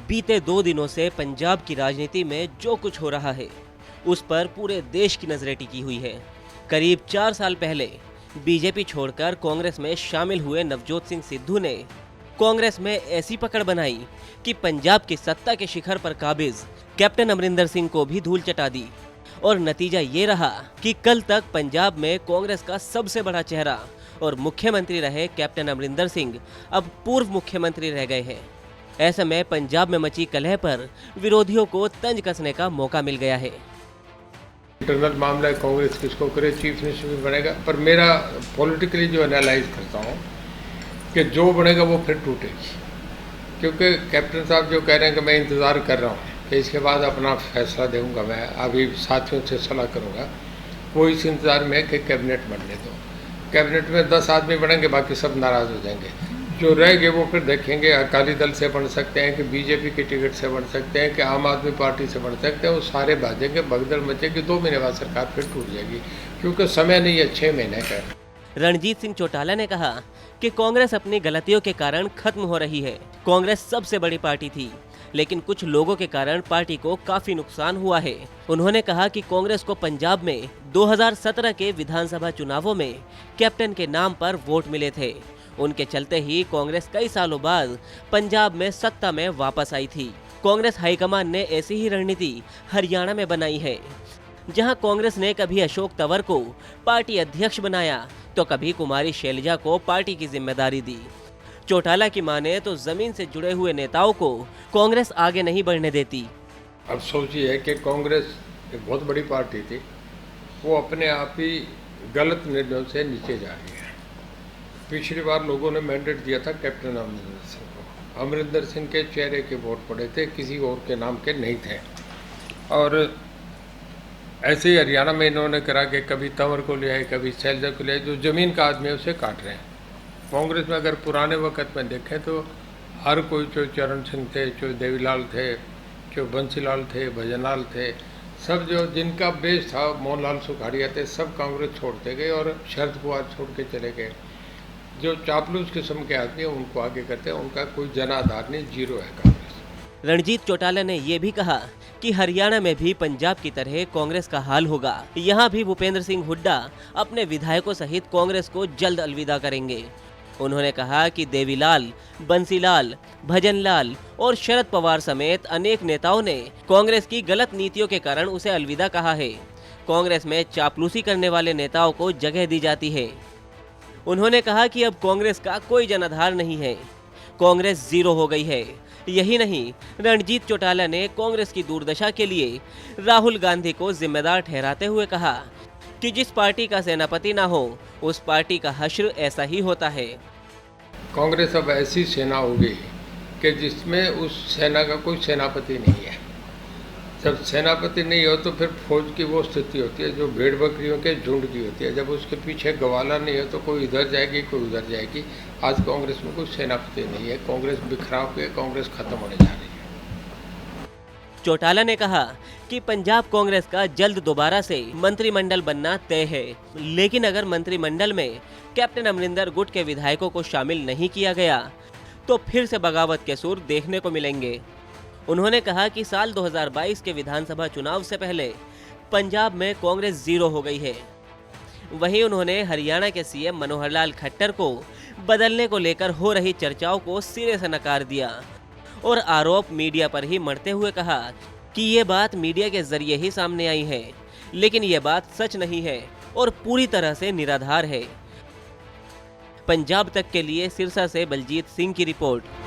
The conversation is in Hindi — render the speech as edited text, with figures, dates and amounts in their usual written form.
बीते 2 दिनों से पंजाब की राजनीति में जो कुछ हो रहा है उस पर पूरे देश की नजरें टिकी हुई है। करीब 4 साल पहले बीजेपी छोड़कर कांग्रेस में शामिल हुए नवजोत सिंह सिद्धू ने कांग्रेस में ऐसी पकड़ बनाई कि पंजाब की सत्ता के शिखर पर काबिज कैप्टन अमरिंदर सिंह को भी धूल चटा दी। और नतीजा ये रहा कि कल तक पंजाब में कांग्रेस का सबसे बड़ा चेहरा और मुख्यमंत्री रहे कैप्टन अमरिंदर सिंह अब पूर्व मुख्यमंत्री रह गए हैं। ऐसे में पंजाब में मची कलह पर विरोधियों को तंज कसने का मौका मिल गया है। इंटरनल मामला है, कांग्रेस किसको करे, चीफ मिनिस्टर भी बनेगा, पर मेरा पॉलिटिकली जो एनालाइज करता हूँ कि जो बनेगा वो फिर टूटेगी। क्योंकि कैप्टन साहब जो कह रहे हैं कि मैं इंतज़ार कर रहा हूँ कि इसके बाद अपना फैसला दूंगा, मैं अभी साथियों से सलाह करूँगा, वो इस इंतज़ार में है कि कैबिनेट बनने दो। कैबिनेट में 10 आदमी बनेंगे, बाकी सब नाराज़ हो जाएंगे। जो रह गए वो फिर देखेंगे अकाली दल से बन सकते हैं कि बीजेपी के टिकट से बन सकते हैं कि आम आदमी पार्टी से बन सकते हैं। वो सारे भाजेंगे, भगदड़ मचेगी, 2 महीने बाद सरकार फिर टूट जाएगी, क्योंकि समय नहीं है 6 महीने का। रणजीत सिंह चौटाला ने कहा कि कांग्रेस अपनी गलतियों के कारण खत्म हो रही है। कांग्रेस सबसे बड़ी पार्टी थी, लेकिन कुछ लोगों के कारण पार्टी को काफी नुकसान हुआ है। उन्होंने कहा कि कांग्रेस को पंजाब में 2017 के विधानसभा चुनावों में कैप्टन के नाम पर वोट मिले थे। उनके चलते ही कांग्रेस कई सालों बाद पंजाब में सत्ता में वापस आई थी। कांग्रेस हाईकमान ने ऐसी ही रणनीति हरियाणा में बनाई है, जहां कांग्रेस ने कभी अशोक तंवर को पार्टी अध्यक्ष बनाया तो कभी कुमारी शैलजा को पार्टी की जिम्मेदारी दी। चौटाला की माने तो जमीन से जुड़े हुए नेताओं को कांग्रेस आगे नहीं बढ़ने देती। अब सोचिए कि कांग्रेस एक बहुत बड़ी पार्टी थी, वो अपने आप ही गलत निर्णयों से नीचे जा रही है। पिछली बार लोगों ने मैंडेट दिया था कैप्टन अमरिंदर सिंह को। अमरिंदर सिंह के चेहरे के वोट पड़े थे, किसी और के नाम के नहीं थे। और ऐसे ही हरियाणा में इन्होंने करा कि कभी तंवर को ले आए, कभी शैलजा को ले आए। जो जमीन का आदमी है उसे काट रहे हैं। कांग्रेस में अगर पुराने वक्त में देखें तो हर कोई, जो चरण सिंह थे, जो देवीलाल थे, जो बंसीलाल थे, भजनलाल थे, सब जो जिनका बेस था, मोहनलाल सुखाड़िया थे, सब कांग्रेस छोड़ते गए और शरद पवार छोड़ के चले गए। जो चापलूस किस्म के आदमी हैं उनको आगे करते हैं, उनका कोई जनाधार नहीं, जीरो है कांग्रेस। रणजीत चौटाला ने यह भी कहा कि हरियाणा में भी पंजाब की तरह कांग्रेस का हाल होगा। यहाँ भी भूपेंद्र सिंह हुड्डा अपने विधायकों सहित कांग्रेस को जल्द अलविदा करेंगे। उन्होंने कहा कि देवीलाल, बंसीलाल, भजनलाल और शरद पवार समेत अनेक नेताओं ने कांग्रेस की गलत नीतियों के कारण उसे अलविदा कहा है। कांग्रेस में चापलूसी करने वाले नेताओं को जगह दी जाती है। उन्होंने कहा कि अब कांग्रेस का कोई जनाधार नहीं है, कांग्रेस जीरो हो गई है। यही नहीं, रणजीत चौटाला ने कांग्रेस की दुर्दशा के लिए राहुल गांधी को जिम्मेदार ठहराते हुए कहा कि जिस पार्टी का सेनापति ना हो उस पार्टी का हश्र ऐसा ही होता है। कांग्रेस अब ऐसी सेना हो गई कि जिसमें उस सेना का कोई सेनापति नहीं है। जब सेनापति नहीं हो तो फिर फौज की वो स्थिति होती है जो भेड़ बकरियों के झुंड की होती है। जब उसके पीछे गवाला नहीं हो तो कोई इधर जाएगी, कोई उधर जाएगी। आज कांग्रेस में कोई सेनापति नहीं है, कांग्रेस बिखराव के, कांग्रेस खत्म होने जा रही है। चौटाला ने कहा कि पंजाब कांग्रेस का जल्द दोबारा से मंत्रिमंडल बनना तय है, लेकिन अगर मंत्रिमंडल में कैप्टन अमरिंदर गुट के विधायकों को शामिल नहीं किया गया तो फिर से बगावत के सुर देखने को मिलेंगे। उन्होंने कहा कि साल 2022 के विधानसभा चुनाव से पहले पंजाब में कांग्रेस जीरो हो गई है। वहीं उन्होंने हरियाणा के सीएम मनोहर लाल खट्टर को बदलने को लेकर हो रही चर्चाओं को सिरे से नकार दिया और आरोप मीडिया पर ही मढ़ते हुए कहा कि ये बात मीडिया के जरिए ही सामने आई है, लेकिन ये बात सच नहीं है और पूरी तरह से निराधार है। पंजाब तक के लिए सिरसा से बलजीत सिंह की रिपोर्ट।